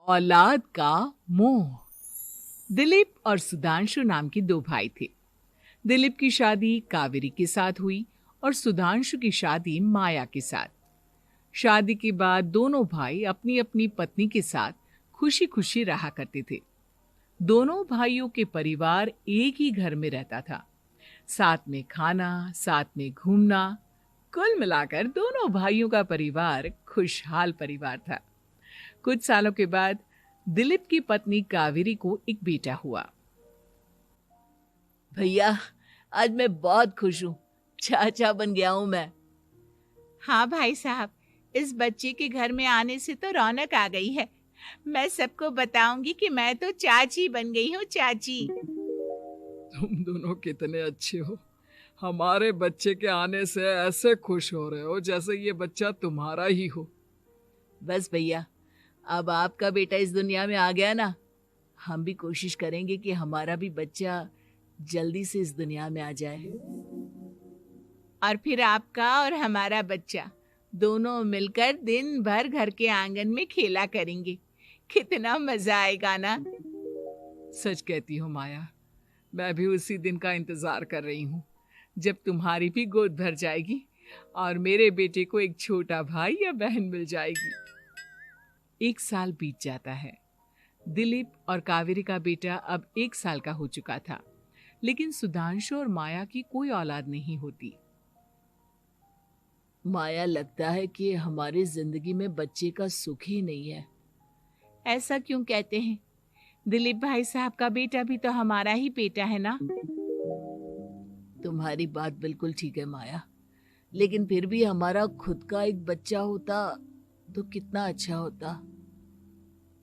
औलाद का मोह। दिलीप और सुधांशु नाम के दो भाई थे। दिलीप की शादी कावेरी के साथ हुई और सुधांशु की शादी माया के साथ। शादी के बाद दोनों भाई अपनी अपनी पत्नी के साथ खुशी खुशी रहा करते थे। दोनों भाइयों के परिवार एक ही घर में रहता था। साथ में खाना, साथ में घूमना, कुल मिलाकर दोनों भाइयों का परिवार खुशहाल परिवार था। कुछ सालों के बाद दिलीप की पत्नी कावेरी को एक बेटा हुआ। भैया, आज मैं बहुत खुश हूँ। चाचा बन गया हूँ मैं। हाँ भाई साहब, इस बच्चे के घर में आने से तो रौनक आ गई है। मैं सबको बताऊंगी कि मैं तो चाची बन गई हूँ, चाची। तुम दोनों कितने अच्छे हो। हमारे बच्चे के आने से ऐसे खुश हो रहे हो जैसे ये बच्चा तुम्हारा ही हो। बस भैया, अब आपका बेटा इस दुनिया में आ गया ना, हम भी कोशिश करेंगे कि हमारा भी बच्चा जल्दी से इस दुनिया में आ जाए। और फिर आपका और हमारा बच्चा दोनों मिलकर दिन भर घर के आंगन में खेला करेंगे। कितना मजा आएगा ना। सच कहती हो माया, मैं भी उसी दिन का इंतजार कर रही हूँ जब तुम्हारी भी गोद भर जाएगी और मेरे बेटे को एक छोटा भाई या बहन मिल जाएगी। 1 साल बीत जाता है। दिलीप और कावेरी का बेटा अब 1 साल का हो चुका था, लेकिन सुधांशु और माया की कोई औलाद नहीं होती। माया, लगता है कि हमारी जिंदगी में बच्चे का सुख ही नहीं है। ऐसा क्यों कहते हैं? दिलीप भाई साहब का बेटा भी तो हमारा ही बेटा है ना। तुम्हारी बात बिल्कुल ठीक है माया, लेकिन फिर भी हमारा खुद का एक बच्चा होता तो कितना अच्छा होता।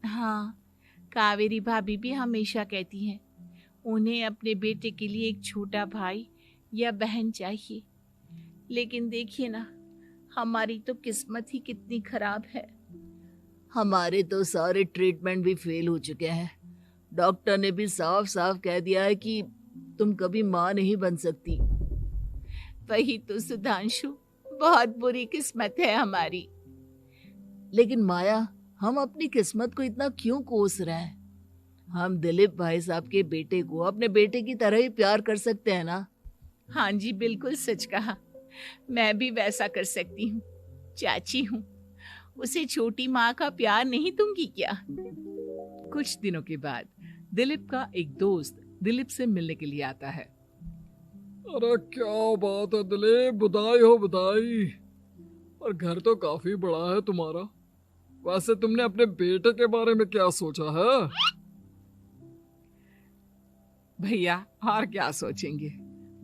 हाँ, कावेरी भाभी भी हमेशा कहती हैं उन्हें अपने बेटे के लिए एक छोटा भाई या बहन चाहिए। लेकिन देखिए ना, हमारी तो किस्मत ही कितनी खराब है। हमारे तो सारे ट्रीटमेंट भी फेल हो चुके हैं। डॉक्टर ने भी साफ साफ कह दिया है कि तुम कभी माँ नहीं बन सकती। वही तो सुधांशु, बहुत बुरी किस्मत है हमारी। लेकिन माया, हम अपनी किस्मत को इतना क्यों कोस रहे हैं? हम दिलीप भाई साहब के बेटे को अपने बेटे की तरह ही प्यार कर सकते हैं ना। हाँ जी, बिल्कुल सच कहा। मैं भी वैसा कर सकती हूँ। चाची हूँ, उसे छोटी माँ का प्यार नहीं दूंगी क्या? कुछ दिनों के बाद दिलीप का एक दोस्त दिलीप से मिलने के लिए आता है। अरे क्या बात है दिलीप, बधाई हो बधाई। और घर तो काफी बड़ा है तुम्हारा। वैसे तुमने अपने बेटे के बारे में क्या सोचा है? भैया, और क्या सोचेंगे,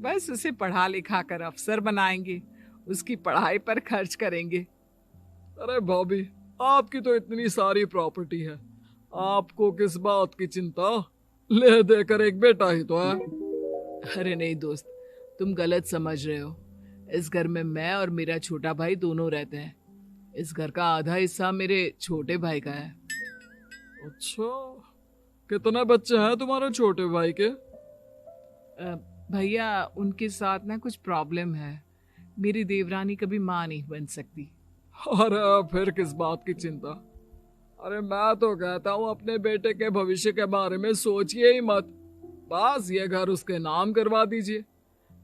बस उसे पढ़ा लिखा कर अफसर बनाएंगे, उसकी पढ़ाई पर खर्च करेंगे। अरे भाभी, आपकी तो इतनी सारी प्रॉपर्टी है, आपको किस बात की चिंता? ले देकर एक बेटा ही तो है। अरे नहीं दोस्त, तुम गलत समझ रहे हो। इस घर में मैं और मेरा छोटा भाई दोनों रहते हैं। इस घर का आधा हिस्सा मेरे छोटे भाई का है। अच्छा, कितने बच्चे हैं तुम्हारे छोटे भाई के? भैया, उनके साथ ना कुछ प्रॉब्लम है। मेरी देवरानी कभी माँ नहीं बन सकती। अरे फिर किस बात की चिंता? अरे मैं तो कहता हूँ अपने बेटे के भविष्य के बारे में सोचिए ही मत। बस ये घर उसके नाम करवा दीजिए।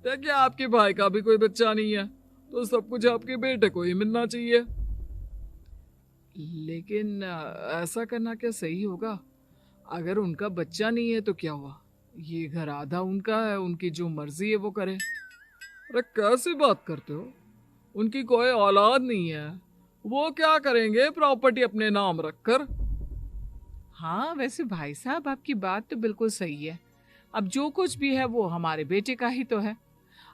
देखिए, आपके भाई का भी कोई बच्चा नहीं है तो सब कुछ आपके बेटे को ही मिलना चाहिए। लेकिन ऐसा करना क्या सही होगा? अगर उनका बच्चा नहीं है तो क्या हुआ? ये घर आधा उनका है, उनकी जो मर्जी है वो करे। अरे कैसी बात करते हो? उनकी कोई औलाद नहीं है, वो क्या करेंगे प्रॉपर्टी अपने नाम रखकर? हाँ, वैसे भाई साहब, आपकी बात तो बिल्कुल सही है। अब जो कुछ भी है वो हमारे बेटे का ही तो है।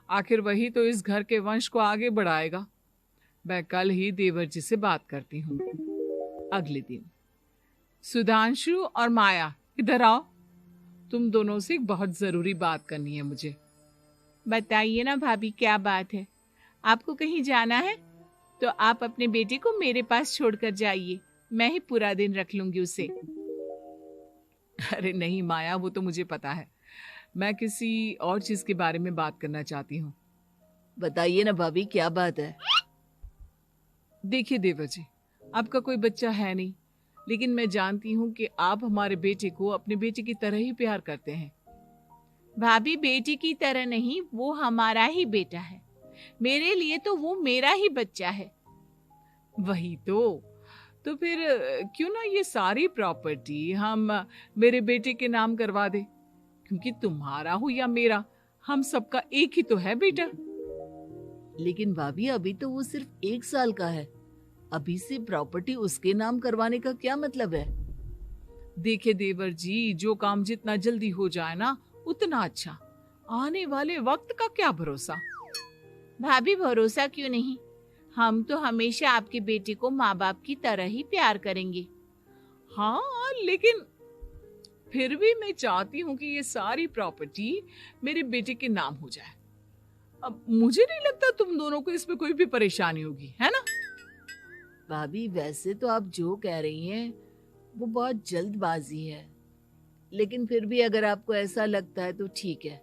आखिर वही तो इस घर के वंश को आगे बढ़ाएगा। मैं कल ही देवर जी से बात करती हूँ। अगले दिन सुधांशु और माया, इधर आओ। तुम दोनों से एक बहुत जरूरी बात करनी है मुझे। बताइए ना भाभी, क्या बात है? आपको कहीं जाना है तो आप अपने बेटे को मेरे पास छोड़कर जाइए। मैं ही पूरा दिन रख लूंगी उसे। अरे नहीं माया, वो तो मुझे पता है। मैं किसी और चीज के बारे में बात करना चाहती हूँ। बताइए ना भाभी, क्या बात है? देखिए देवर जी, आपका कोई बच्चा है नहीं, लेकिन मैं जानती हूँ कि आप हमारे बेटे को अपने बेटे की तरह ही प्यार करते हैं। भाभी, बेटी की तरह नहीं, वो हमारा ही बेटा है। मेरे लिए तो वो मेरा ही बच्चा है। वही तो फिर क्यों ना ये सारी प्रॉपर्टी हम मेरे बेटे के नाम करवा दे, क्योंकि तुम्हारा हो या मेरा, हम सबका एक ही तो है बेटा। लेकिन भाभी अभी तो वो सिर्फ 1 साल का है, अभी से प्रॉपर्टी उसके नाम करवाने का क्या मतलब है? देखिए देवर जी, जो काम जितना जल्दी हो जाए ना उतना अच्छा। आने वाले वक्त का क्या भरोसा। भाभी, भरोसा क्यों नहीं, हम तो हमेशा आपके बेटे को माँ बाप की तरह ही प्यार करेंगे। हाँ, लेकिन फिर भी मैं चाहती हूँ कि ये सारी प्रॉपर्टी मेरे बेटे के नाम हो जाए। अब मुझे नहीं लगता तुम दोनों को इसमें कोई भी परेशानी होगी, है ना? भाभी वैसे तो आप जो कह रही हैं वो बहुत जल्दबाजी है, लेकिन फिर भी अगर आपको ऐसा लगता है तो ठीक है,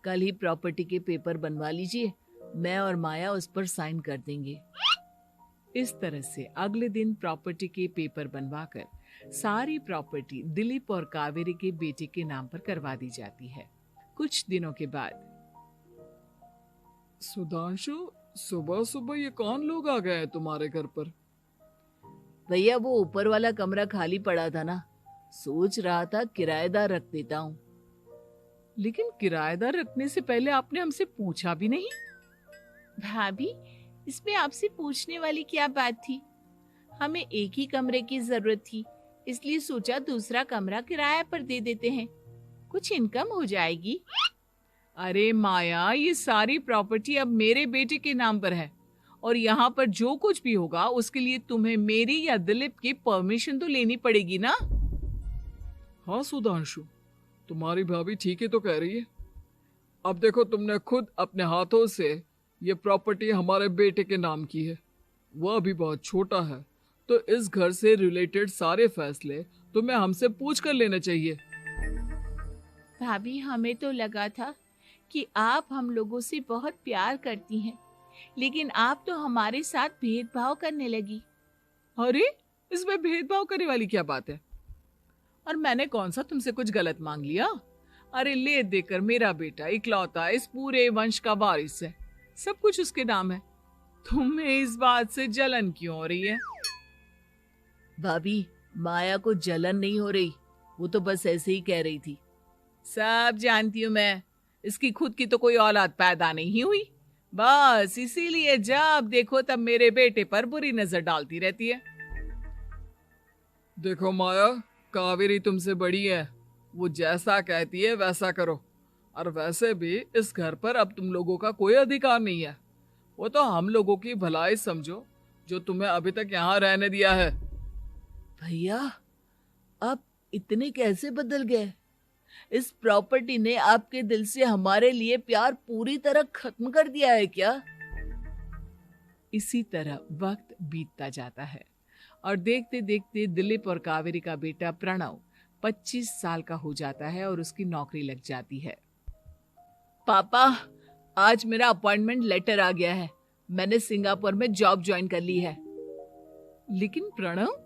कल ही प्रॉपर्टी के पेपर बनवा लीजिए, मैं और माया उस पर साइन कर देंगे। इस तरह से अगले दिन प्रॉपर्टी के पेपर बनवाकर सारी प्रॉपर्टी दिलीप और कावेरी के बेटे के नाम पर करवा दी जाती है। कुछ दिनों के बाद सुधांशु, सुबह सुबह ये कौन लोग आ गए हैं तुम्हारे घर पर? भैया वो ऊपर वाला कमरा खाली पड़ा था ना, सोच रहा था किराएदार रख देता हूँ। लेकिन किराएदार रखने से पहले आपने हमसे पूछा भी नहीं। भाभी, इसमें आपसे पूछने वाली क्या बात थी? हमें एक ही कमरे की जरूरत थी, इसलिए सोचा दूसरा कमरा किराए पर दे देते हैं, कुछ इनकम हो जाएगी। अरे माया, ये सारी प्रॉपर्टी अब मेरे बेटे के नाम पर है और यहाँ पर जो कुछ भी होगा उसके लिए तुम्हें मेरी या दिलीप की परमिशन तो लेनी पड़ेगी ना। हाँ सुधांशु, तुम्हारी भाभी ठीक ही तो कह रही है। अब देखो, तुमने खुद अपने हाथों से ये प्रॉपर्टी हमारे बेटे के नाम की है, वह अभी बहुत छोटा है, तो इस घर से रिलेटेड सारे फैसले तुम्हें हमसे पूछ कर लेने चाहिए। भाभी, हमें तो लगा था कि आप हम लोगों से बहुत प्यार करती हैं, लेकिन आप तो हमारे साथ भेदभाव करने लगी। अरे, इसमें भेदभाव करने वाली क्या बात है? और मैंने कौन सा तुमसे कुछ गलत मांग लिया? अरे ले देकर मेरा बेटा इकलौता इस पूरे वंश का वारिस है, सब कुछ उसके नाम है। तुम्हें इस बात से जलन क्यों हो रही है? भाभी, माया को जलन नहीं हो रही, वो तो बस ऐसे ही कह रही थी। सब जानती हूँ मैं, इसकी खुद की तो कोई औलाद पैदा नहीं हुई, बस इसीलिए जब देखो तब मेरे बेटे पर बुरी नजर डालती रहती है। देखो माया, कावेरी तुमसे बड़ी है, वो जैसा कहती है वैसा करो। और वैसे भी इस घर पर अब तुम लोगों का कोई अधिकार नहीं है, वो तो हम लोगों की भलाई समझो जो तुम्हें अभी तक यहाँ रहने दिया है। भैया, आप इतने कैसे बदल गए? इस प्रॉपर्टी ने आपके दिल से हमारे लिए प्यार पूरी तरह खत्म कर दिया है क्या? इसी तरह वक्त बीतता जाता है और देखते देखते दिलीप और कावेरी का बेटा प्रणव 25 साल का हो जाता है और उसकी नौकरी लग जाती है। पापा, आज मेरा अपॉइंटमेंट लेटर आ गया है, मैंने सिंगापुर में जॉब ज्वाइन कर ली है। लेकिन प्रणव,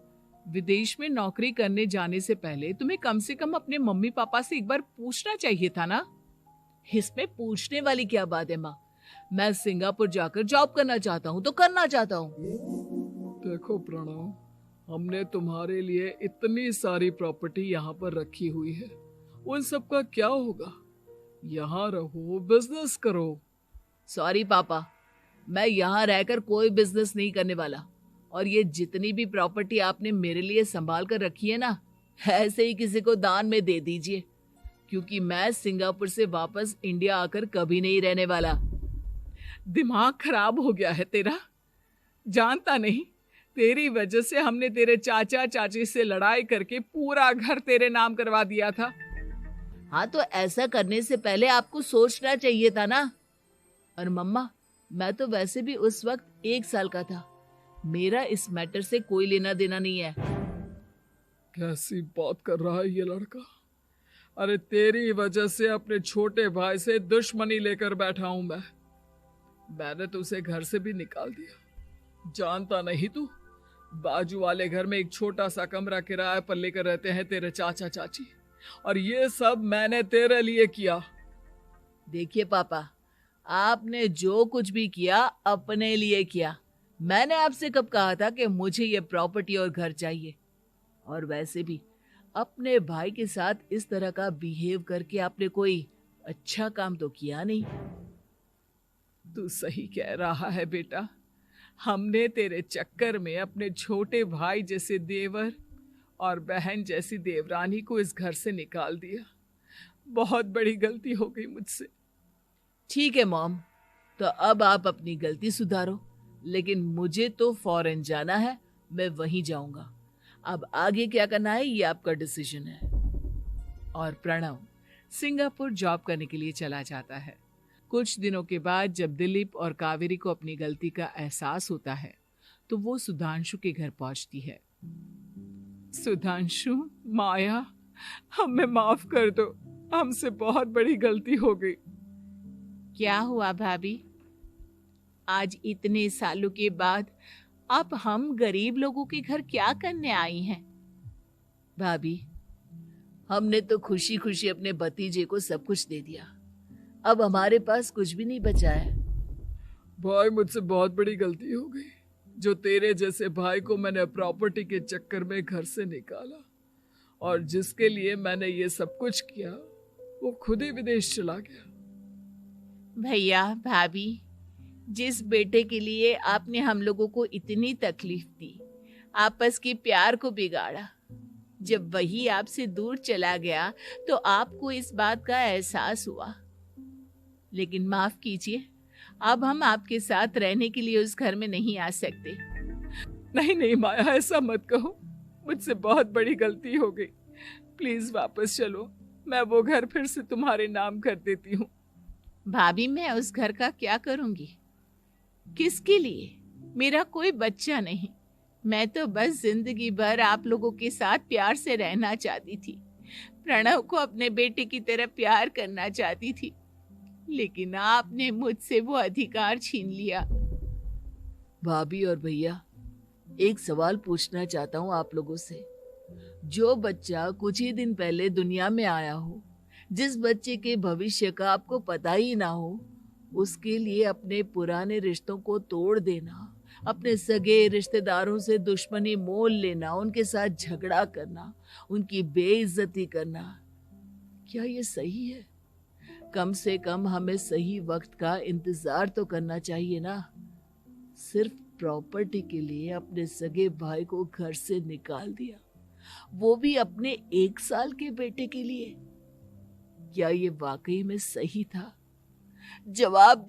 विदेश में नौकरी करने जाने से पहले तुम्हें कम से कम अपने मम्मी पापा से एक बार पूछना चाहिए था ना। इसमें पूछने वाली क्या बात है माँ? मैं सिंगापुर जाकर जॉब करना चाहता हूँ तो करना चाहता हूँ। देखो प्रणव, हमने तुम्हारे लिए इतनी सारी प्रॉपर्टी यहाँ पर रखी हुई है, उन सब का क्या होगा? यहाँ रहो, बिजनेस करो। सॉरी पापा, मैं यहाँ रहकर कोई बिजनेस नहीं करने वाला, और ये जितनी भी प्रॉपर्टी आपने मेरे लिए संभाल कर रखी है ना, ऐसे ही किसी को दान में दे दीजिए, क्योंकि मैं सिंगापुर से वापस इंडिया आकर कभी नहीं रहने वाला। दिमाग खराब हो गया है तेरा? जानता नहीं, तेरी वजह से हमने तेरे चाचा चाची से लड़ाई करके पूरा घर तेरे नाम करवा दिया था। हाँ, तो ऐसा करने से पहले आपको सोचना चाहिए था ना। और मम्मा, मैं तो वैसे भी उस वक्त 1 साल का था, मेरा इस मैटर से कोई लेना देना नहीं है। कैसी बात कर रहा है ये लड़का? अरे तेरी वजह से अपने छोटे भाई से दुश्मनी लेकर बैठा हूं मैंने तो उसे घर से भी निकाल दिया। जानता नहीं तू, बाजू वाले घर में एक छोटा सा कमरा किराए पर लेकर रहते हैं तेरे चाचा चाची, और ये सब मैंने तेरे लिए किया। देखिए पापा, आपने जो कुछ भी किया अपने लिए किया। मैंने आपसे कब कहा था कि मुझे ये प्रॉपर्टी और घर चाहिए? और वैसे भी अपने भाई के साथ इस तरह का बिहेव करके आपने कोई अच्छा काम तो किया नहीं। तू सही कह रहा है बेटा, हमने तेरे चक्कर में अपने छोटे भाई जैसे देवर और बहन जैसी देवरानी को इस घर से निकाल दिया। बहुत बड़ी गलती हो गई मुझसे। ठीक है मॉम, तो अब आप अपनी गलती सुधारो, लेकिन मुझे तो फॉरेन जाना है, मैं वहीं जाऊंगा। अब आगे क्या करना है ये आपका डिसीजन है। और प्रणव सिंगापुर जॉब करने के लिए चला जाता है। कुछ दिनों के बाद जब दिलीप और कावेरी को अपनी गलती का एहसास होता है तो वो सुधांशु के घर पहुंचती है। सुधांशु, माया, हमें माफ कर दो, हमसे बहुत बड़ी गलती हो गई। क्या हुआ भाभी? आज इतने सालों के बाद आप हम गरीब लोगों के घर क्या करने आई हैं? भाभी, हमने तो खुशी खुशी अपने भतीजे को सब कुछ दे दिया, अब हमारे पास कुछ भी नहीं बचा है। भाई, मुझसे बहुत बड़ी गलती हो गई। जो तेरे जैसे भाई को मैंने प्रॉपर्टी के चक्कर में घर से निकाला, और जिसके लिए मैंने ये सब कुछ किया, वो खुद ही विदेश चला गया। भैया भाभी, जिस बेटे के लिए आपने हम लोगों को इतनी तकलीफ दी, आपस के प्यार को बिगाड़ा, जब वही आपसे दूर चला गया तो आपको इस बात का एहसास हुआ। लेकिन माफ कीजिए, अब हम आपके साथ रहने के लिए उस घर में नहीं आ सकते। नहीं नहीं माया, ऐसा मत कहो, मुझसे बहुत बड़ी गलती हो गई। प्लीज वापस चलो, मैं वो घर फिर से तुम्हारे नाम कर देती हूँ। भाभी, मैं उस घर का क्या करूंगी? किसके लिए? मेरा कोई बच्चा नहीं। मैं तो बस जिंदगी भर आप लोगों के साथ प्यार से रहना चाहती थी। प्रणव को अपने बेटे की तरह प्यार करना चाहती थी, लेकिन आपने मुझसे वो अधिकार छीन लिया। भाभी और भैया, एक सवाल पूछना चाहता हूँ आप लोगों से। जो बच्चा कुछ ही दिन पहले दुनिया में आया हो, जिस बच्चे के भविष्य का आपको पता ही ना हो, उसके लिए अपने पुराने रिश्तों को तोड़ देना, अपने सगे रिश्तेदारों से दुश्मनी मोल लेना, उनके साथ झगड़ा करना, उनकी बेइज्जती करना, क्या ये सही है? कम से कम हमें सही वक्त का इंतजार तो करना चाहिए ना। सिर्फ प्रॉपर्टी के लिए अपने सगे भाई को घर से निकाल दिया, वो भी अपने 1 साल के बेटे के लिए। क्या ये वाकई में सही था? जवाब